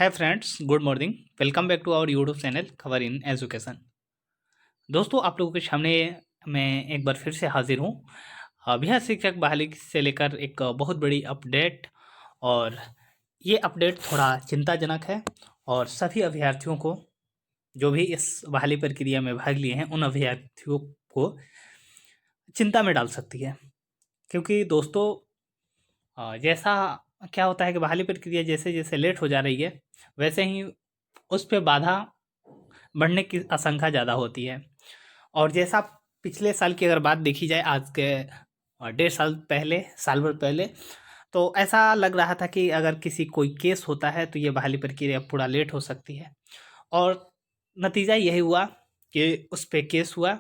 Hi friends, good morning. Welcome back to our YouTube channel खबर in education. दोस्तों, आप लोगों के सामने मैं एक बार फिर से हाजिर हूँ। बिहार शिक्षक बहाली से लेकर एक बहुत बड़ी अपडेट। और ये अपडेट थोड़ा चिंताजनक है और सभी अभ्यर्थियों को, जो भी इस बहाली प्रक्रिया में भाग लिए हैं, उन अभ्यर्थियों को चिंता में डाल सकती है। क्योंकि दोस्तों, जैसा क्या होता है कि बहाली प्रक्रिया जैसे जैसे लेट हो जा रही है, वैसे ही उस पे बाधा बढ़ने की आशंका ज़्यादा होती है। और जैसा पिछले साल की अगर बात देखी जाए, आज के 1.5 साल पहले, साल भर पहले, तो ऐसा लग रहा था कि अगर किसी कोई केस होता है तो ये बहाली प्रक्रिया पूरा लेट हो सकती है। और नतीजा यही हुआ कि उस पे केस हुआ,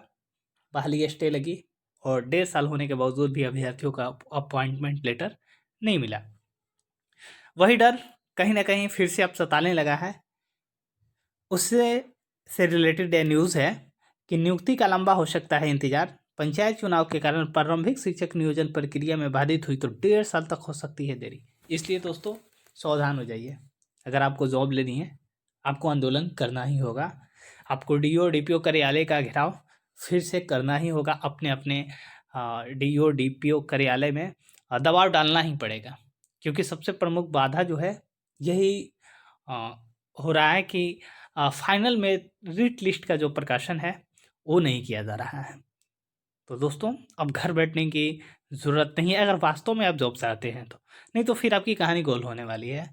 बहाली स्टे लगी और 1.5 साल होने के बावजूद भी अभ्यर्थियों का अपॉइंटमेंट लेटर नहीं मिला। वही डर कहीं ना कहीं फिर से अब सताने लगा है। उससे रिलेटेड ये न्यूज़ है कि नियुक्ति का लंबा हो सकता है इंतजार। पंचायत चुनाव के कारण प्रारंभिक शिक्षक नियोजन प्रक्रिया में बाधित हुई तो 1.5 साल तक हो सकती है देरी। इसलिए दोस्तों, सावधान हो जाइए। अगर आपको जॉब लेनी है, आपको आंदोलन करना ही होगा। आपको डीओ डीपीओ कार्यालय का घेराव फिर से करना ही होगा। अपने अपने डीओ डीपीओ कार्यालय में दबाव डालना ही पड़ेगा। क्योंकि सबसे प्रमुख बाधा जो है यही अ, हो रहा है कि फाइनल में रिट लिस्ट का जो प्रकाशन है वो नहीं किया जा रहा है। तो दोस्तों, अब घर बैठने की ज़रूरत नहीं है अगर वास्तव में आप जॉब चाहते हैं तो। नहीं तो फिर आपकी कहानी गोल होने वाली है।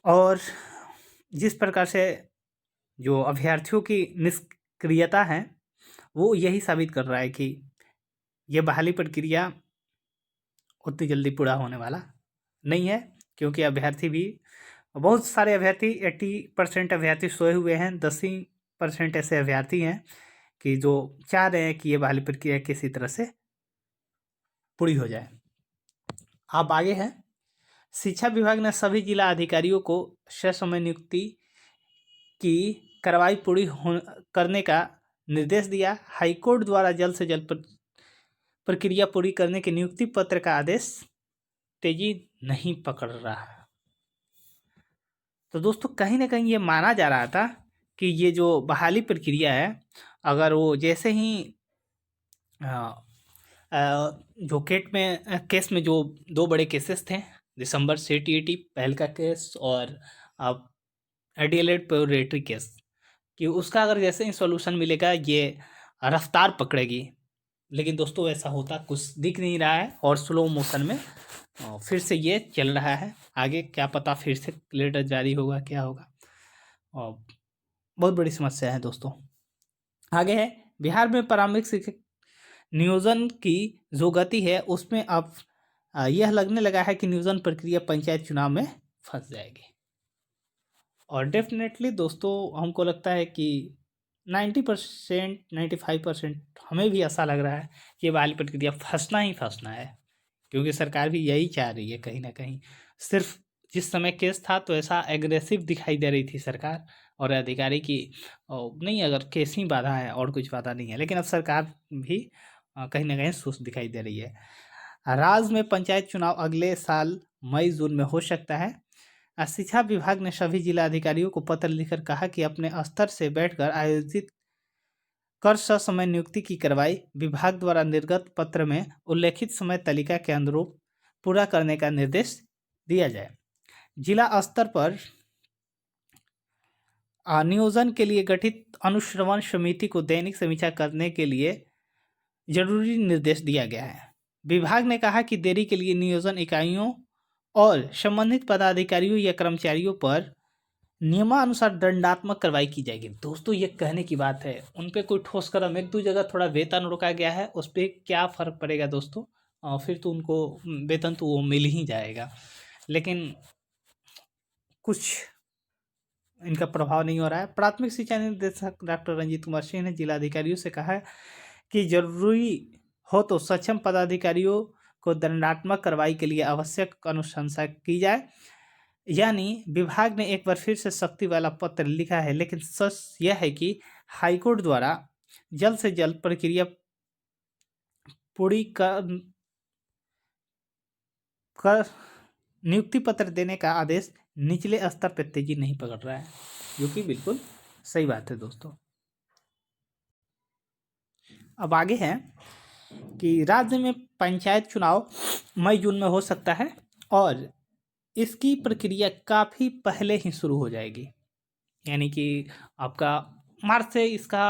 और जिस प्रकार से जो अभ्यर्थियों की निष्क्रियता है, वो यही साबित कर रहा है कि ये बहाली प्रक्रिया उतनी जल्दी पूरा होने वाला नहीं है। क्योंकि अभ्यर्थी भी, बहुत सारे अभ्यर्थी, 80% अभ्यर्थी सोए हुए हैं। 10% ऐसे अभ्यर्थी हैं कि जो चाह रहे हैं कि ये बहाली प्रक्रिया किसी तरह से पूरी हो जाए। अब आगे है, शिक्षा विभाग ने सभी जिला अधिकारियों को ससमय नियुक्ति की कार्रवाई करने का निर्देश दिया। हाईकोर्ट द्वारा जल्द से जल्द प्रक्रिया पूरी करने के नियुक्ति पत्र का आदेश तेजी नहीं पकड़ रहा। तो दोस्तों, कहीं ना कहीं ये माना जा रहा था कि ये जो बहाली प्रक्रिया है, अगर वो जैसे ही जो केस में जो दो बड़े केसेस थे, दिसंबर से टीईटी पहल का केस और डीएलएड प्योरेटरी केस, कि उसका अगर जैसे ही सॉल्यूशन मिलेगा ये रफ्तार पकड़ेगी। लेकिन दोस्तों, ऐसा होता कुछ दिख नहीं रहा है और स्लो मोशन में फिर से ये चल रहा है। आगे क्या पता फिर से लेटर जारी होगा, क्या होगा। और बहुत बड़ी समस्या है दोस्तों। आगे है, बिहार में प्रारंभिक शिक्षक नियोजन की जो गति है उसमें अब यह लगने लगा है कि नियोजन प्रक्रिया पंचायत चुनाव में फंस जाएगी। और डेफिनेटली दोस्तों, हमको लगता है कि 90%, 95% हमें भी ऐसा लग रहा है कि ये वाली प्रक्रिया फंसना ही फंसना है। क्योंकि सरकार भी यही चाह रही है कहीं ना कहीं। सिर्फ जिस समय केस था तो ऐसा एग्रेसिव दिखाई दे रही थी सरकार और अधिकारी की, नहीं, अगर केस ही बाधा है और कुछ बाधा नहीं है। लेकिन अब सरकार भी कहीं ना कहीं सुस्त दिखाई दे रही है। राज्य में पंचायत चुनाव अगले साल मई जून में हो सकता है। शिक्षा विभाग ने सभी जिला अधिकारियों को पत्र लिखकर कहा कि अपने स्तर से बैठकर आयोजित कर ससमय नियुक्ति की कार्रवाई विभाग द्वारा निर्गत पत्र में उल्लेखित समय तालिका के अनुरूप पूरा करने का निर्देश दिया जाए। जिला स्तर पर नियोजन के लिए गठित अनुश्रवण समिति को दैनिक समीक्षा करने के लिए जरूरी निर्देश दिया गया है। विभाग ने कहा कि देरी के लिए नियोजन इकाइयों और संबंधित पदाधिकारियों या कर्मचारियों पर नियमानुसार दंडात्मक कार्रवाई की जाएगी। दोस्तों, ये कहने की बात है, उन पे कोई ठोस कदम, एक दो जगह थोड़ा वेतन रोका गया है, उस पर क्या फ़र्क पड़ेगा दोस्तों। फिर तो उनको वेतन तो वो मिल ही जाएगा। लेकिन कुछ इनका प्रभाव नहीं हो रहा है। प्राथमिक शिक्षा निदेशक डॉक्टर रंजीत कुमार सिंह ने जिलाधिकारियों से कहा है कि जरूरी हो तो सक्षम पदाधिकारियों को दंडात्मक कार्रवाई के लिए आवश्यक अनुशंसा की जाए। यानी विभाग ने एक बार फिर से सख्ती वाला पत्र लिखा है। लेकिन सच यह है कि हाईकोर्ट द्वारा जल्द से जल्द प्रक्रिया पूरी कर नियुक्ति पत्र देने का आदेश निचले स्तर पर तेजी नहीं पकड़ रहा है, जो कि बिल्कुल सही बात है दोस्तों। अब आगे है कि राज्य में पंचायत चुनाव मई जून में हो सकता है और इसकी प्रक्रिया काफ़ी पहले ही शुरू हो जाएगी, यानी कि आपका मार्च से इसका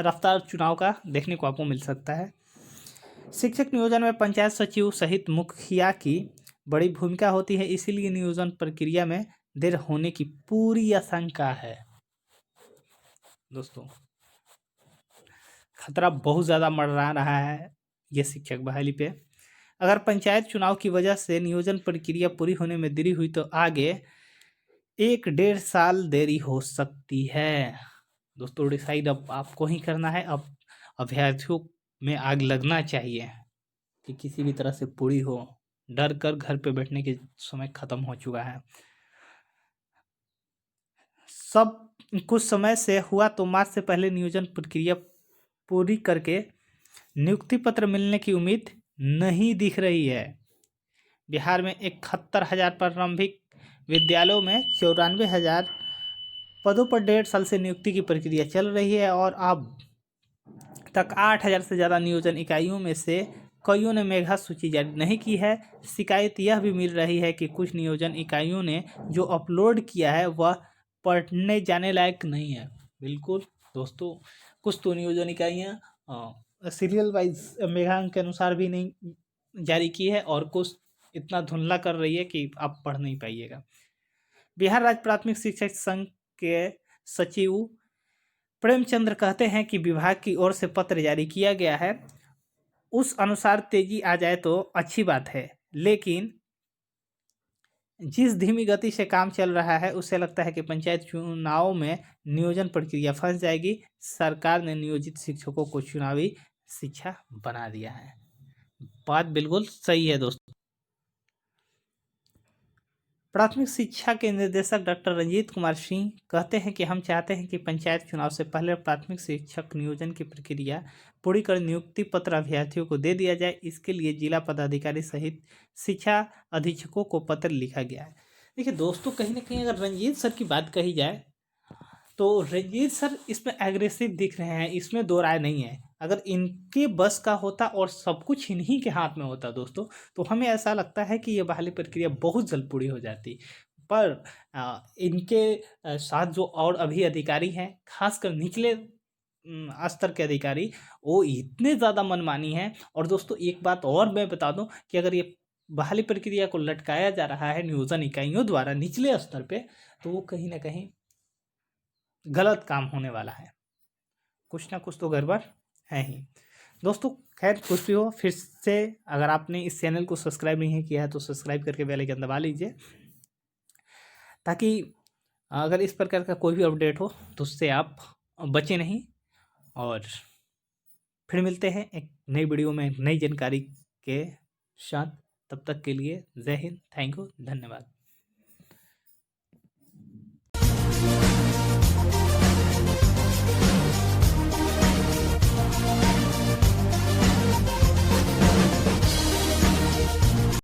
रफ्तार चुनाव का देखने को आपको मिल सकता है। शिक्षक नियोजन में पंचायत सचिव सहित मुखिया की बड़ी भूमिका होती है, इसीलिए नियोजन प्रक्रिया में देर होने की पूरी आशंका है। दोस्तों, खतरा बहुत ज़्यादा मंडरा रहा है ये शिक्षक बहाली पे। अगर पंचायत चुनाव की वजह से नियोजन प्रक्रिया पूरी होने में देरी हुई तो आगे 1-1.5 साल देरी हो सकती है। दोस्तों, डिसाइड अब आपको ही करना है। अब अभ्यर्थियों में आग लगना चाहिए कि किसी भी तरह से पूरी हो। डर कर घर पे बैठने के समय खत्म हो चुका है। सब कुछ समय से हुआ तो मार्च से पहले नियोजन प्रक्रिया पूरी करके नियुक्ति पत्र मिलने की उम्मीद नहीं दिख रही है। बिहार में 71,000 प्रारंभिक विद्यालयों में 94,000 पदों पर 1.5 साल से नियुक्ति की प्रक्रिया चल रही है और अब तक 8,000 से ज़्यादा नियोजन इकाइयों में से कईयों ने मेधा सूची जारी नहीं की है। शिकायत यह भी मिल रही है कि कुछ नियोजन इकाइयों ने जो अपलोड किया है वह पढ़ने जाने लायक नहीं है। बिल्कुल दोस्तों, कुछ तो नियोजन इकाइयाँ सीरियल वाइज मेधांक के अनुसार भी नहीं जारी की है और कुछ इतना धुंधला कर रही है कि आप पढ़ नहीं पाइएगा। बिहार राज्य प्राथमिक शिक्षक संघ के सचिव प्रेमचंद्र कहते हैं कि विभाग की ओर से पत्र जारी किया गया है, उस अनुसार तेजी आ जाए तो अच्छी बात है, लेकिन जिस धीमी गति से काम चल रहा है उससे लगता है कि पंचायत चुनाव में नियोजन प्रक्रिया फंस जाएगी। सरकार ने नियोजित शिक्षकों को चुनावी शिक्षा बना दिया है। बात बिल्कुल सही है दोस्तों। प्राथमिक शिक्षा के निदेशक डॉक्टर रंजीत कुमार सिंह कहते हैं कि हम चाहते हैं कि पंचायत चुनाव से पहले प्राथमिक शिक्षक नियोजन की प्रक्रिया पूरी कर नियुक्ति पत्र अभ्यर्थियों को दे दिया जाए। इसके लिए जिला पदाधिकारी सहित शिक्षा अधीक्षकों को पत्र लिखा गया है। देखिए दोस्तों, कहीं ना कहीं अगर रंजीत सर की बात कही जाए तो रंजीत सर इसमें एग्रेसिव दिख रहे हैं, इसमें दो राय नहीं है। अगर इनके बस का होता और सब कुछ इन्हीं के हाथ में होता दोस्तों, तो हमें ऐसा लगता है कि ये बहाली प्रक्रिया बहुत जल्द पूरी हो जाती। पर इनके साथ जो और अभी अधिकारी हैं, खासकर निचले स्तर के अधिकारी, वो इतने ज़्यादा मनमानी हैं। और दोस्तों, एक बात और मैं बता दूं कि अगर ये बहाली प्रक्रिया को लटकाया जा रहा है नियोजन इकाइयों द्वारा निचले स्तर पे, तो वो कहीं ना कहीं गलत काम होने वाला है। कुछ ना कुछ तो गड़बड़ है ही दोस्तों। खैर, कुछ भी हो, फिर से अगर आपने इस चैनल को सब्सक्राइब नहीं किया है तो सब्सक्राइब करके बेल आइकन दबा लीजिए, ताकि अगर इस प्रकार का कोई भी अपडेट हो तो उससे आप बचे नहीं। और फिर मिलते हैं एक नई वीडियो में नई जानकारी के साथ। तब तक के लिए जय हिंद, थैंक यू, धन्यवाद।